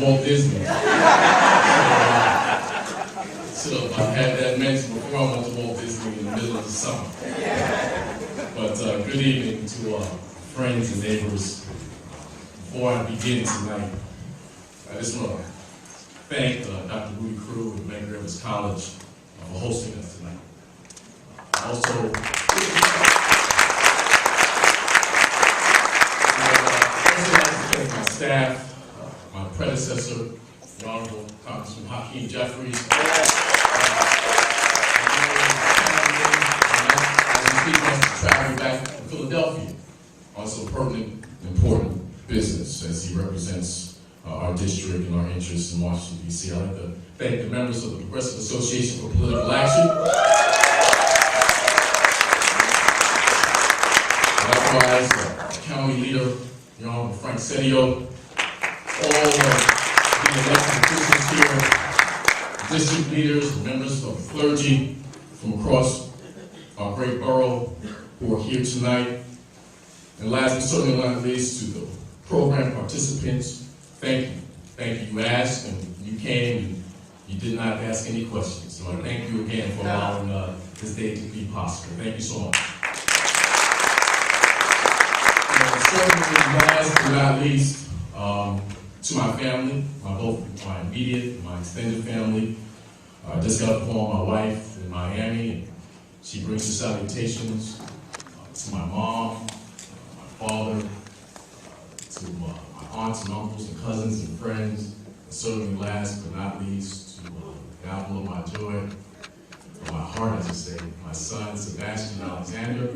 Walt Disney. So I had that mentioned before I went to Walt Disney in the middle of the summer. But good evening to friends and neighbors. Before I begin tonight, I just want to thank Dr. Rudy Crew and Medgar Evers College for hosting us tonight. Also, I'd like to thank my staff, my predecessor, the Honorable Congressman Hakeem Jeffries. Traveling back to Philadelphia on some pertinent, important business as he represents our district and our interests in Washington, D.C. I'd like to thank the members of the Progressive Association for Political Action. Likewise, County Leader, the Honorable Frank Sedillo, all of the elected officials here, district leaders, members of the clergy from across our great borough who are here tonight. And last but certainly not least, to the program participants, thank you. Thank you. You asked and you came and you did not ask any questions. So I thank you again for allowing this day to be possible. Thank you so much. And certainly last but not least, to my family, both my immediate and my extended family. I just got to call my wife in Miami, and she brings the salutations to my mom, my father, to my aunts and uncles and cousins and friends, and certainly last but not least, to the apple of my joy, or my heart, as I say, my son, Sebastian Alexander.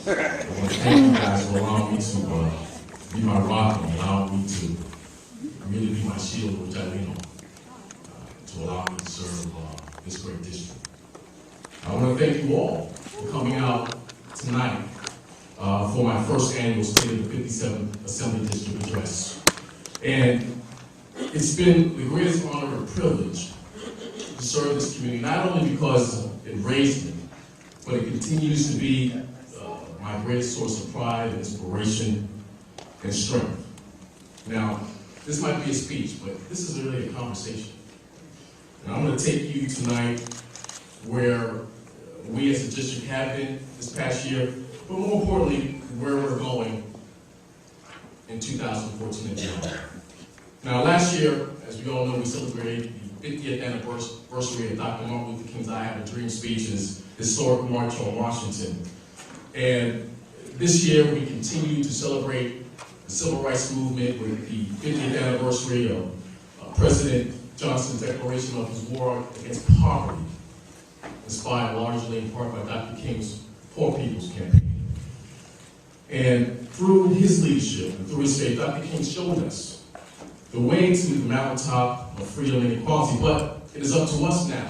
I want to thank you guys for allowing me to be my rock and allowing me to really be my shield, which I lean on, to allow me to serve this great district. I want to thank you all for coming out tonight for my first annual State of the 57th Assembly District Address. And it's been the greatest honor and privilege to serve this community, not only because it raised me, but it continues to be my greatest source of pride, inspiration, and strength. Now, this might be a speech, but this is really a conversation. And I'm going to take you tonight where we as a district have been this past year, but more importantly, where we're going in 2014 and beyond. Now, last year, as we all know, we celebrated the 50th anniversary of Dr. Martin Luther King's I Have a Dream speech and his historic march on Washington. And this year, we continue to celebrate the Civil Rights Movement with the 50th anniversary of President Johnson's declaration of his war against poverty, inspired largely in part by Dr. King's Poor People's Campaign. And through his leadership and through his faith, Dr. King showed us the way to the mountaintop of freedom and equality, but it is up to us now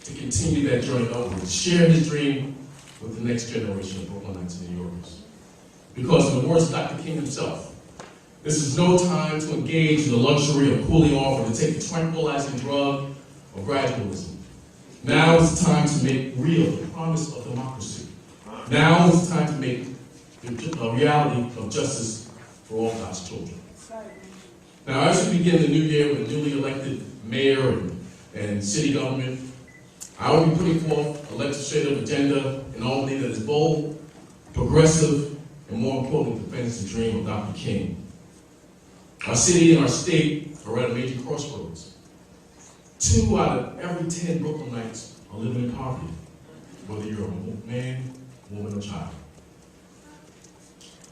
to continue that journey upward, to share his dream with the next generation of Brooklynites and New Yorkers. Because in the words of Dr. King himself, this is no time to engage in the luxury of cooling off or to take the tranquilizing drug of gradualism. Now is the time to make real the promise of democracy. Now is the time to make the reality of justice for all God's children. Now, as we begin the new year with a newly elected mayor and city government, I will be putting forth a legislative agenda in Albany that is bold, progressive, and more importantly, defends the dream of Dr. King. Our city and our state are at a major crossroads. 2 out of every 10 Brooklynites are living in poverty, whether you're a man, woman, or child.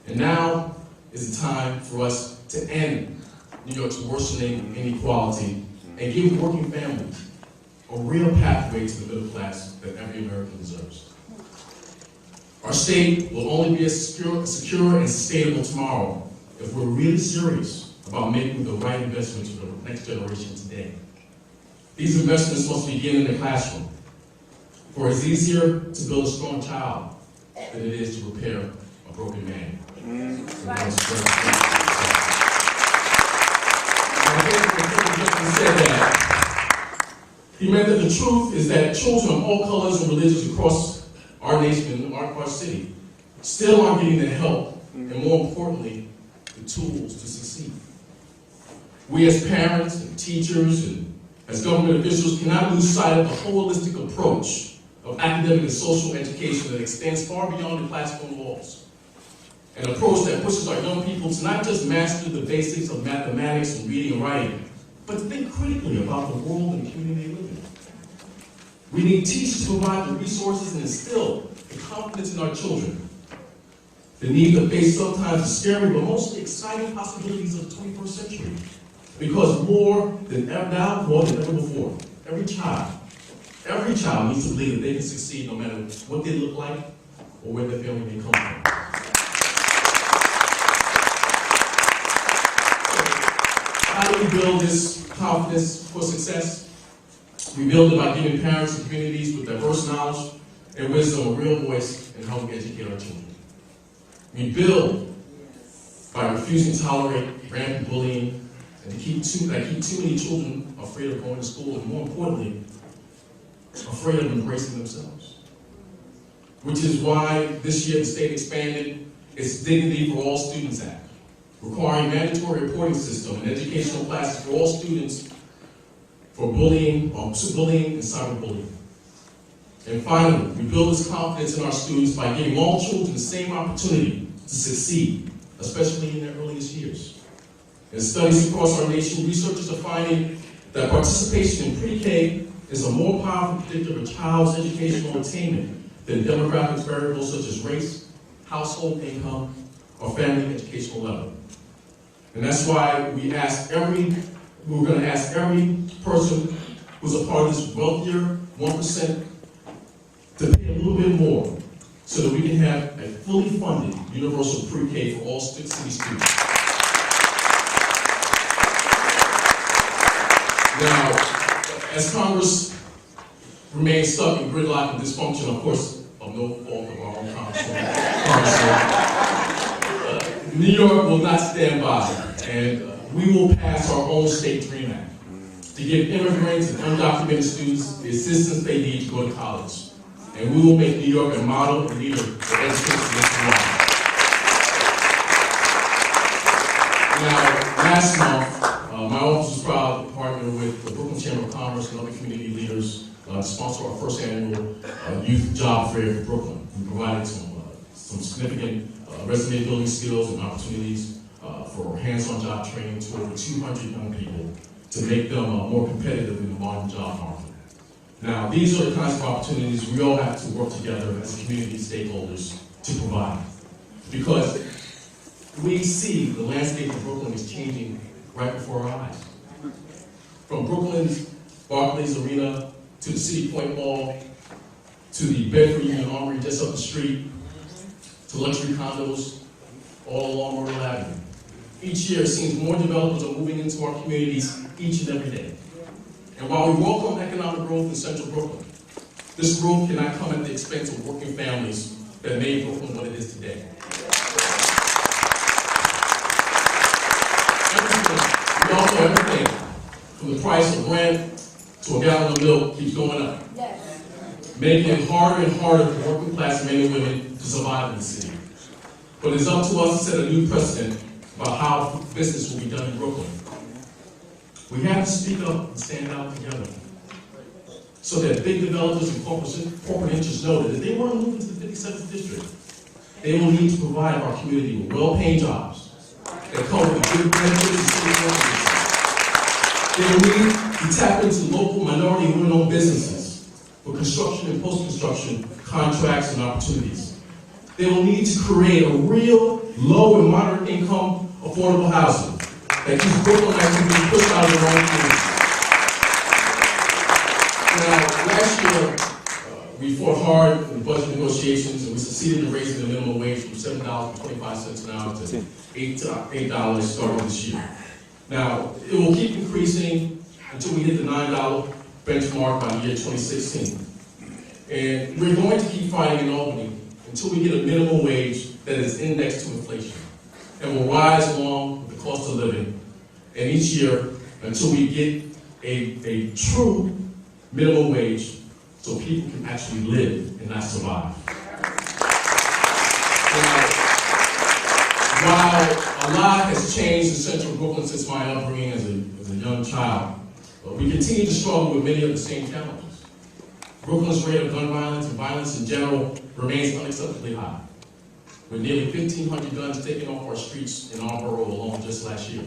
And now is the time for us to end New York's worsening inequality and give working families a real pathway to the middle class that every American deserves. Our state will only be as secure and sustainable tomorrow if we're really serious about making the right investments for the next generation today. These investments must begin in the classroom, for it's easier to build a strong child than it is to repair a broken man. He meant that the truth is that children of all colors and religions across our nation and our city still aren't getting the help and, more importantly, the tools to succeed. We as parents and teachers and as government officials cannot lose sight of the holistic approach of academic and social education that extends far beyond the classroom walls. An approach that pushes our young people to not just master the basics of mathematics and reading and writing, but to think critically about the world and the community they live in. We need teachers to provide the resources and instill the confidence in our children. The need to face sometimes the scary but mostly exciting possibilities of the 21st century. Because more than ever now, more than ever before, every child needs to believe that they can succeed no matter what they look like or where their family may come from. So, how do we build this confidence for success? We build it by giving parents and communities with diverse knowledge and wisdom a real voice in helping educate our children. We build by refusing to tolerate rampant bullying and to keep too many children afraid of going to school, and more importantly, afraid of embracing themselves. Which is why this year the state expanded its Dignity for All Students Act, requiring mandatory reporting system and educational classes for all students for bullying and cyberbullying. And finally, we build this confidence in our students by giving all children the same opportunity to succeed, especially in their earliest years. In studies across our nation, researchers are finding that participation in pre-K is a more powerful predictor of a child's educational attainment than demographic variables such as race, household income, or family educational level. And that's why we're going to ask every person who's a part of this wealthier 1% to pay a little bit more so that we can have a fully funded universal pre-K for all city students. Now, as Congress remains stuck in gridlock and dysfunction, of course, of no fault of our own Congress, New York will not stand by, and we will pass our own State Dream Act to give immigrants and undocumented students the assistance they need to go to college. And we will make New York a model and leader for education nationwide. Now, last month, my office was proud to partner with the Brooklyn Chamber of Commerce and other community leaders to sponsor our first annual youth job fair for Brooklyn. We provided some significant resume building skills and opportunities for hands-on job training to over 200 young people to make them more competitive in the modern job market. Now, these are the kinds of opportunities we all have to work together as community stakeholders to provide. Because we see the landscape of Brooklyn is changing right before our eyes. From Brooklyn's Barclays Arena to the City Point Mall, to the Bedford Union Armory just up the street, to luxury condos all along Myrtle Avenue. Each year, it seems more developers are moving into our communities each and every day. And while we welcome economic growth in central Brooklyn, this growth cannot come at the expense of working families that made Brooklyn what it is today. Everything from the price of rent to a gallon of milk keeps going up, making it harder and harder for working class men and women to survive in the city. But it's up to us to set a new precedent about how business will be done in Brooklyn. We have to speak up and stand out together so that big developers and corporate interests know that if they want to move into the 57th district, they will need to provide our community with well-paying jobs that come with good benefits and city organizations. They will need to tap into local minority and women-owned businesses for construction and post-construction contracts and opportunities. They will need to create a real low and moderate income affordable housing that keeps Brooklyn from being pushed out of their own communities. Now, last year, we fought hard in budget negotiations and we succeeded in raising the minimum wage from $7.25 an hour to $8 starting this year. Now, it will keep increasing until we hit the $9 benchmark by the year 2016. And we're going to keep fighting in Albany until we get a minimum wage that is indexed to inflation and will rise along with the cost of living. And each year until we get a true minimum wage so people can actually live and not survive. Now, while A lot has changed in central Brooklyn since my upbringing as a young child, but we continue to struggle with many of the same challenges. Brooklyn's rate of gun violence and violence in general remains unacceptably high, with nearly 1,500 guns taken off our streets in our borough alone just last year.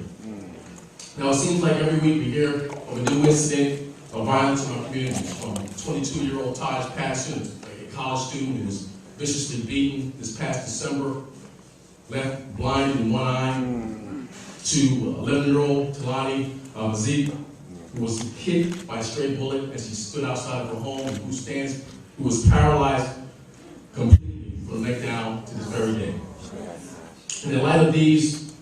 Now, it seems like every week we hear of a new incident of violence in our communities, from 22-year-old Taj Passion, a college student who was viciously beaten this past December, left blinded in one eye, to 11-year-old Talani Mazik, who was hit by a stray bullet as he stood outside of her home, and who was paralyzed completely from the neck down to this very day. And in light of these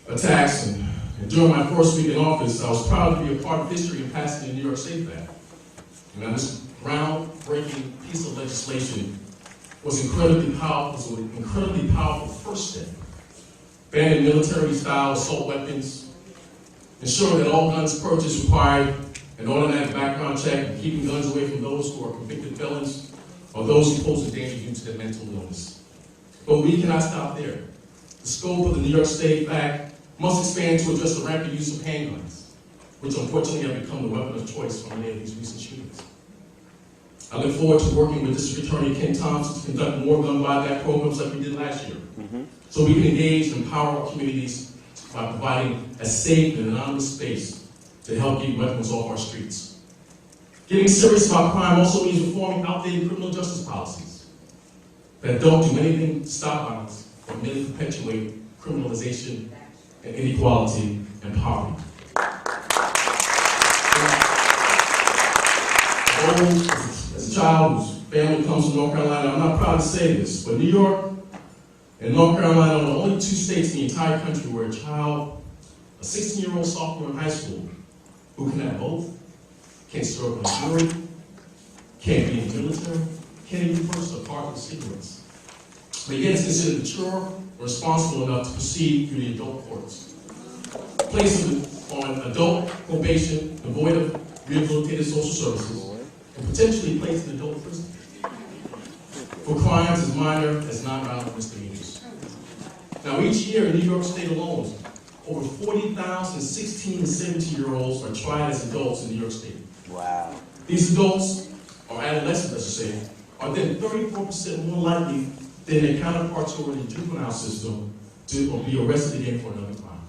attacks, and during my first week in office, I was proud to be a part of history in passing the New York State Act. And this groundbreaking piece of legislation was an incredibly powerful first step, banning military-style assault weapons, ensuring that all guns purchased required an automatic background check, and keeping guns away from those who are convicted felons or those who pose a danger due to their mental illness. But we cannot stop there. The scope of the New York State Act must expand to address the rampant use of handguns, which unfortunately have become the weapon of choice for many of these recent shootings. I look forward to working with District Attorney Ken Thompson to conduct more gun buyback programs like we did last year, so we can engage and empower our communities by providing a safe and anonymous space to help get weapons off our streets. Getting serious about crime also means reforming outdated criminal justice policies that don't do anything to stop violence, but merely perpetuate criminalization and inequality and poverty. As a child whose family comes from North Carolina, I'm not proud to say this, but New York and North Carolina are the only two states in the entire country where a child, a 16-year-old sophomore in high school, who can have both, can't serve on a jury, can't be in the military, can't even purchase a carton of cigarettes, but yet is considered mature and responsible enough to proceed through the adult courts. Placed on adult probation, devoid of rehabilitative social services, and potentially placed in adult prison for crimes as minor as non-violent misdemeanors. Now, each year in New York State alone, over 40,000 16 and 17-year-olds are tried as adults in New York State. Wow. These adults, or adolescents, I should say, are then 34% more likely than their counterparts who are in the juvenile system to be arrested again for another crime.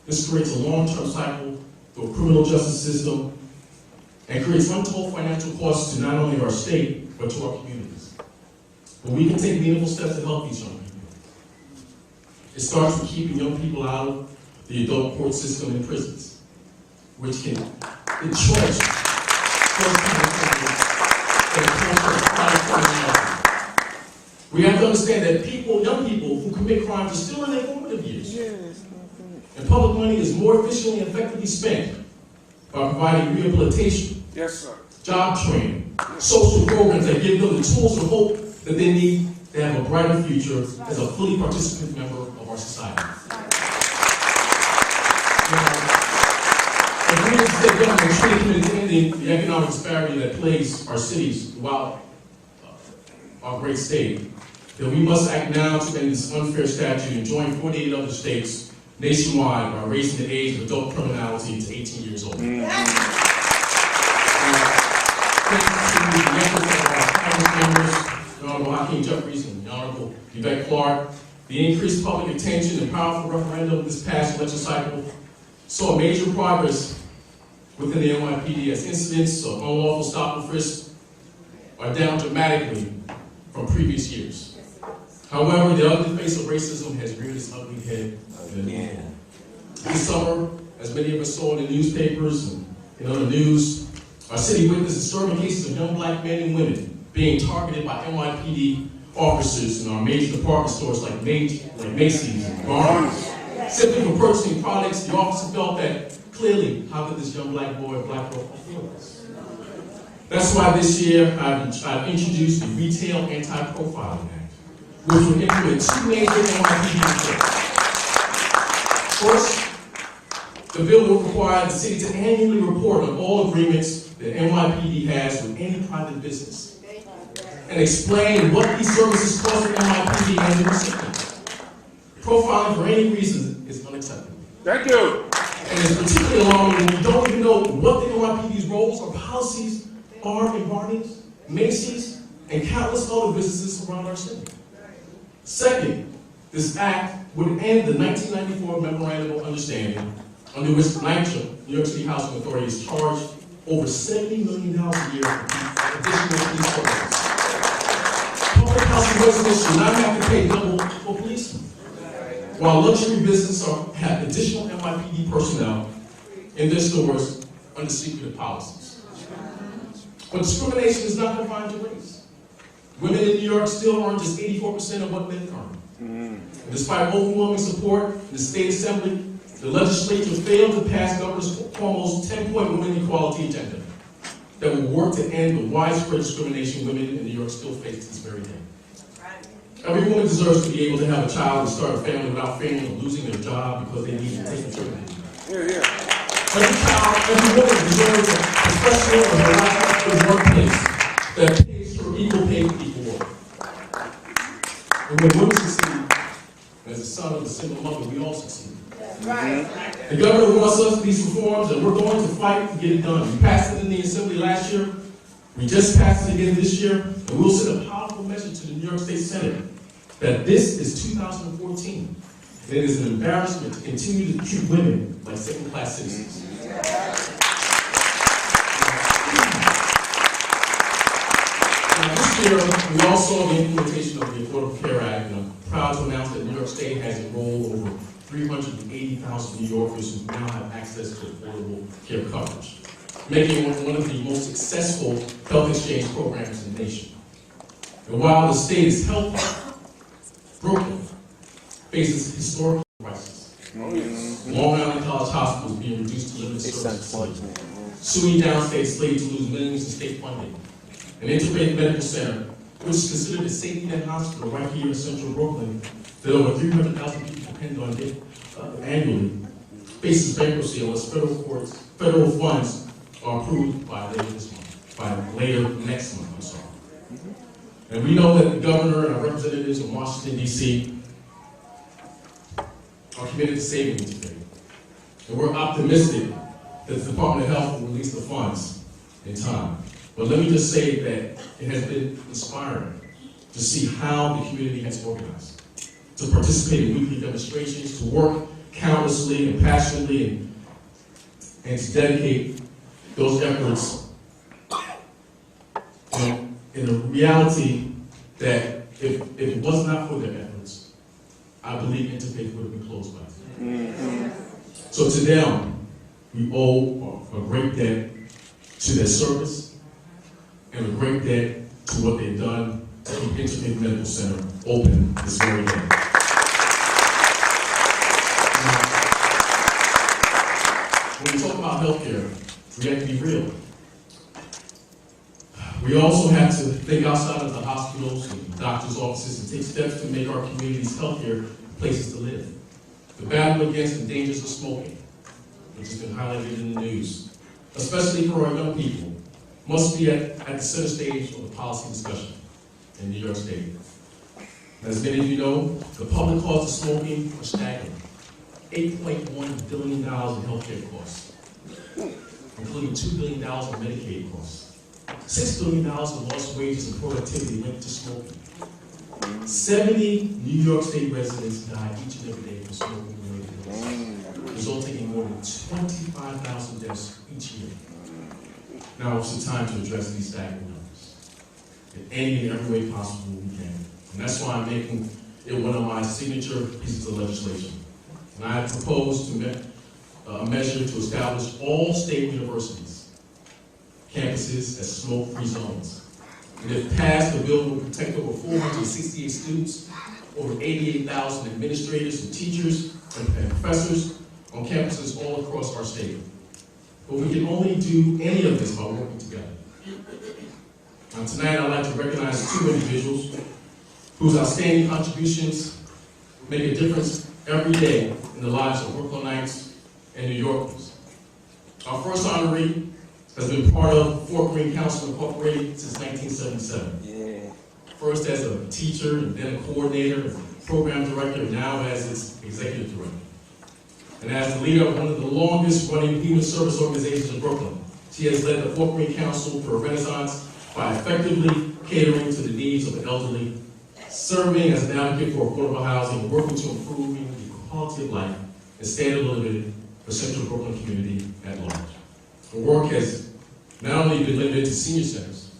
This creates a long-term cycle through a criminal justice system and creates untold financial costs to not only our state, but to our communities. But we can take meaningful steps to help these young people. It starts with keeping young people out of the adult court system in prisons, which can entrench first-time offenders in the culture of chronic. We have to understand that young people who commit crimes are still in their formative years. And public money is more efficiently and effectively spent by providing rehabilitation, job training, social programs that give them the tools and hope that they need to have a brighter future as a fully participant member of our society. If we as a state government truly committed to ending the economic disparity that plagues our cities throughout our great state, then we must act now to end this unfair statute and join 48 other states nationwide by raising the age of adult criminality to 18 years old. Thanks to the efforts of our Congress members, the Honorable Hakeem Jeffries and the Honorable Yvette Clark, the increased public attention and powerful referendum this past election cycle saw major progress within the NYPD as incidents of unlawful stop and frisk are down dramatically from previous years. However, the ugly face of racism has reared its ugly head again. This summer, as many of us saw in the newspapers and in other news, our city witnessed disturbing cases of young black men and women being targeted by NYPD officers in our major department stores like Macy's and Barnes. Simply for purchasing products, the officer felt that clearly, how could this young black boy or black girl afford this? That's why this year I've introduced the Retail Anti-Profiling Act, which will implement two major NYPD reforms. First, the bill will require the city to annually report on all agreements that NYPD has with any private business and explain what these services cost the NYPD and the recipients. Profiling for any reason is unacceptable. Thank you. And it's particularly alarming when we don't even know what the NYPD's roles or policies are in Barney's, Macy's, and countless other businesses around our city. Second, this act would end the 1994 Memorandum of Understanding, under which NYCHA, New York City Housing Authority, is charged over $70 million a year for additional police programs. Public housing residents should not have to pay double for policemen, while luxury businesses have additional NYPD personnel in their stores under secretive policies. But discrimination is not confined to race. Women in New York still earn just 84% of what men earn. And despite overwhelming support in the state assembly, the legislature failed to pass Governor Cuomo's 10-point women equality agenda that would work to end the widespread discrimination women in New York still face to this very day. Every woman deserves to be able to have a child and start a family without fearing of losing their job because they need to take maternity. Every child, every woman deserves a professional and reliable workplace that pays for equal pay for equal work. And when women succeed, as the son of a single mother, we all succeed. The governor wants us to these reforms, and we're going to fight to get it done. We passed it in the Assembly last year. We just passed it again this year, and we'll send a powerful message to the New York State Senate that this is 2014, and it is an embarrassment to continue to treat women like second-class citizens. This year, we also saw the implementation of the Affordable Care Act, and I'm proud to announce that New York State has enrolled over 380,000 New Yorkers who now have access to affordable care coverage, making it one of the most successful health exchange programs in the nation. And while the state is healthy, Brooklyn faces historic crisis. Long Island College Hospital is being reduced to limited services. SUNY downstate slated to lose millions in state funding. An integrated medical center, which is considered a safety net hospital right here in central Brooklyn, that over 300,000 people depend on annually, faces bankruptcy unless federal funds are approved by later next month, I'm sorry. And we know that the governor and our representatives in Washington, D.C. are committed to saving this today. And we're optimistic that the Department of Health will release the funds in time. But let me just say that it has been inspiring to see how the community has organized, to participate in weekly demonstrations, to work countlessly and passionately, and to dedicate those efforts in a reality that if it was not for their efforts, I believe Interfaith would have been closed by now. So to them, we owe a great debt to their service and a great debt to what they've done to keep Interfaith Medical Center open this very day. When we talk about healthcare, we have to be real. We also have to think outside of the hospitals and doctors' offices and take steps to make our communities healthier places to live. The battle against the dangers of smoking, which has been highlighted in the news, especially for our young people, must be at the center stage of the policy discussion in New York State. As many of you know, the public costs of smoking are staggering. $8.1 billion in healthcare costs, including $2 billion in Medicaid costs. $6 billion in lost wages and productivity linked to smoking. 70 New York State residents die each and every day from smoking-related illnesses, resulting in more than 25,000 deaths each year. Now it's the time to address these staggering numbers in any and every way possible we can. And that's why I'm making it one of my signature pieces of legislation. And I have proposed a measure to establish all state universities, campuses as smoke-free zones. And if passed, the bill will protect over 468 students, over 88,000 administrators and teachers and professors on campuses all across our state. But we can only do any of this by working together. Now tonight I'd like to recognize two individuals whose outstanding contributions make a difference every day in the lives of Brooklynites and New Yorkers. Our first honoree has been part of Fort Greene Council Incorporated since 1977. First as a teacher and then a coordinator, program director, and now as its executive director. And as the leader of one of the longest running human service organizations in Brooklyn, she has led the Fort Greene Council for a Renaissance by effectively catering to the needs of the elderly, serving as an advocate for affordable housing, and working to improve the quality of life and standard of living for Central Brooklyn community at large. Her work has not only been limited to senior centers,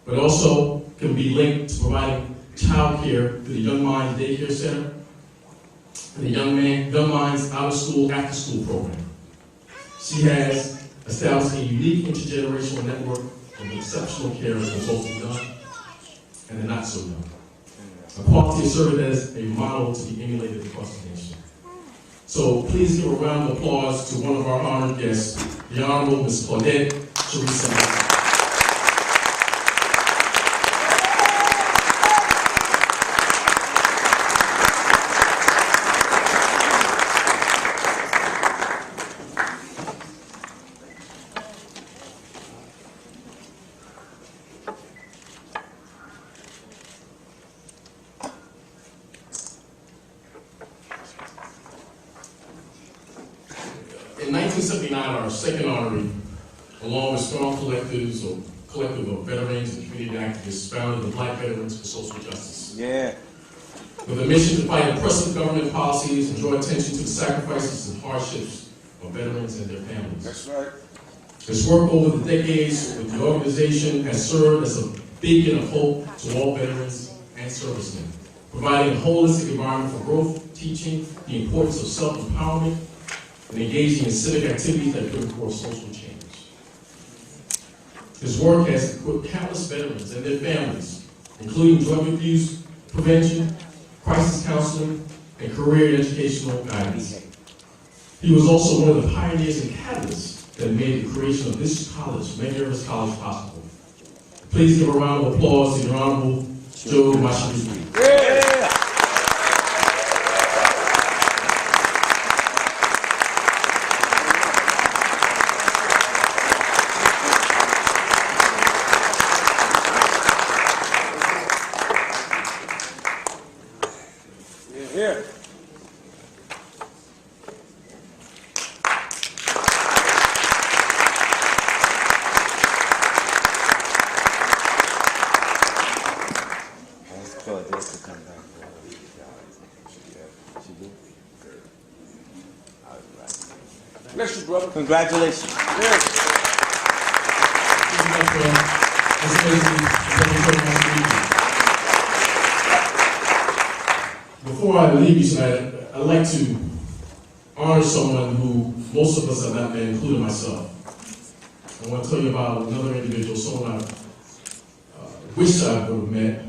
but also can be linked to providing child care through the Young Minds Daycare Center and the Young Minds Out of School After School program. She has established a unique intergenerational network of exceptional care for both the young and the not so young. A quality is served as a model to be emulated across the nation. So please give a round of applause to one of our honored guests, the Honorable Ms. Claudette Teresa. In 1979, our second honoree, along with strong collectives or collective of veterans and community activists, founded the Black Veterans for Social Justice. Yeah. With a mission to fight oppressive government policies and draw attention to the sacrifices and hardships of veterans and their families. That's right. This work over the decades with the organization has served as a beacon of hope to all veterans and servicemen, providing a holistic environment for growth, teaching the importance of self-empowerment, and engaging in civic activities that bring forth social change. His work has equipped countless veterans and their families, including drug abuse prevention, crisis counseling, and career educational guidance. He was also one of the pioneers and catalysts that made the creation of this college, Medgar Evers College, possible. Please give a round of applause to the Honorable Joe Mosley. Yeah. Let's call it this to come back. Bless you, brother. Congratulations. Yes. Before I leave you tonight, I'd like to honor someone who most of us have not met, including myself. I want to tell you about another individual, someone I wish I would have met,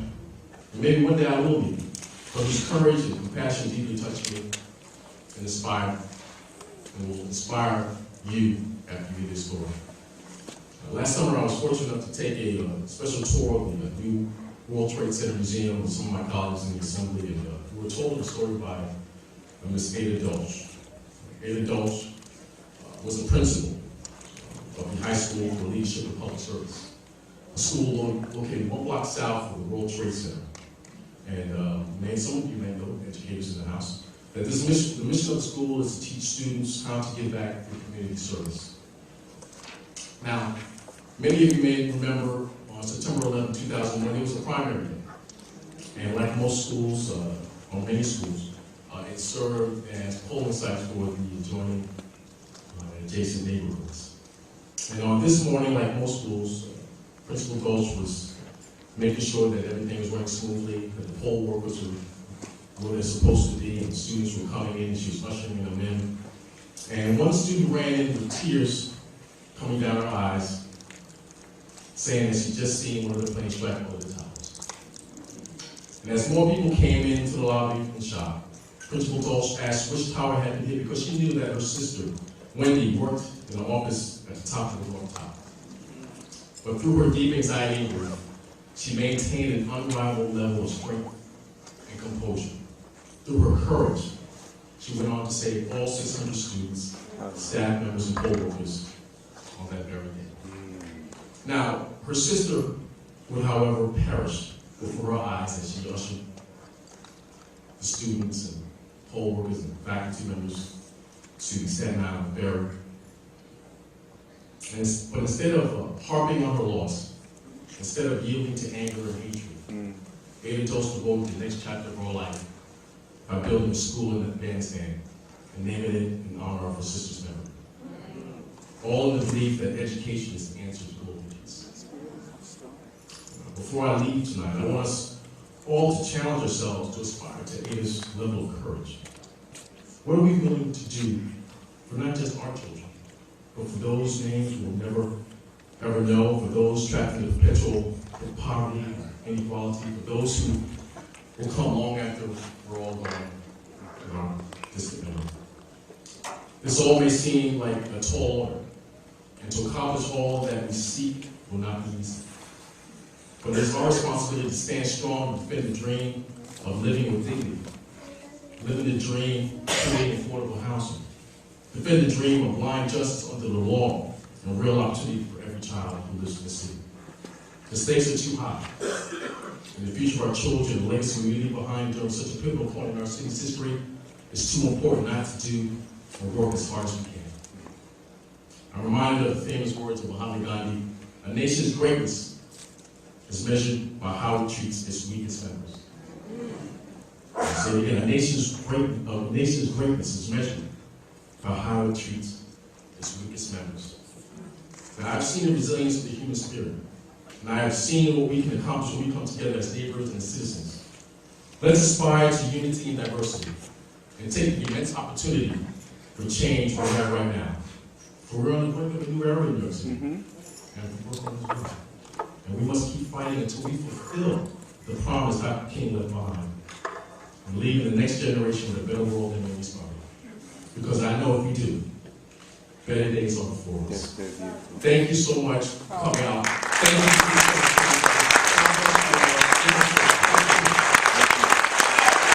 and maybe one day I will be, but whose courage and compassion deeply touched me and inspired, and will inspire you after you hear this story. Last summer, I was fortunate enough to take a special tour of the new World Trade Center Museum with some of my colleagues in the Assembly, and we were told a story by Ms. Ada Dolch. Ada Dolch was a principal of the high school for leadership and public service, a school located 1 block south of the World Trade Center. And some of you may know, educators in the house, that the mission of the school is to teach students how to give back to community service. Now, many of you may remember on September 11, 2001, it was a primary day. And like most schools, or many schools, it served as polling sites for the adjoining adjacent neighborhoods. And on this morning, like most schools, Principal Dolch was making sure that everything was running smoothly, that the poll workers were where they're supposed to be, and the students were coming in, and she was ushering them in. And one student ran in with tears coming down her eyes, saying that she just seen one of the planes strike over the towers. And as more people came into the lobby and shop, Principal Dolch asked which tower had been hit because she knew that her sister, Wendy, worked in the office at the top of the North Tower. But through her deep anxiety and grief, she maintained an unrivaled level of strength and composure. Through her courage, she went on to save all 600 students, staff members, and co-workers on that very day. Now, her sister would, however, perish before her eyes as she ushered students and poll workers and faculty members to Staten Island Ferry. But instead of harping on her loss, instead of yielding to anger and hatred, Ada chose to go to the next chapter of her life by building a school in Afghanistan and naming it in honor of her sister's memory. All in the belief that education is the answer to global peace. Before I leave tonight, I want us all to challenge ourselves to aspire to Ada's level of courage. What are we willing to do for not just our children, but for those names we will never, ever know, for those trapped in the perpetual poverty, inequality, for those who will come long after we're all gone in our distant memory. This all may seem like a tall order, and to accomplish all that we seek will not be easy. But it is our responsibility to stand strong and defend the dream of living with dignity, living the dream of creating affordable housing, defend the dream of blind justice under the law and real opportunity for every child who lives in the city. The stakes are too high, and the future of our children, the legacy we leave behind during such a pivotal point in our city's history, is too important not to do or work as hard as we can. I'm reminded of the famous words of Mahatma Gandhi: a nation's greatness is measured by how it treats its weakest members. I'll say it again, a nation's greatness is measured by how it treats its weakest members. Now, I've seen the resilience of the human spirit, and I have seen what we can accomplish when we come together as neighbors and citizens. Let's aspire to unity and diversity, and take the immense opportunity for change we have right now. For we're on the brink of a new era in New York City, and we're working on this work. And we must keep fighting until we fulfill the promise Dr. King left behind, and leaving the next generation with a better world than when we started. Because I know if we do, better days are before us. Yes, thank you so much for coming out. Thank you.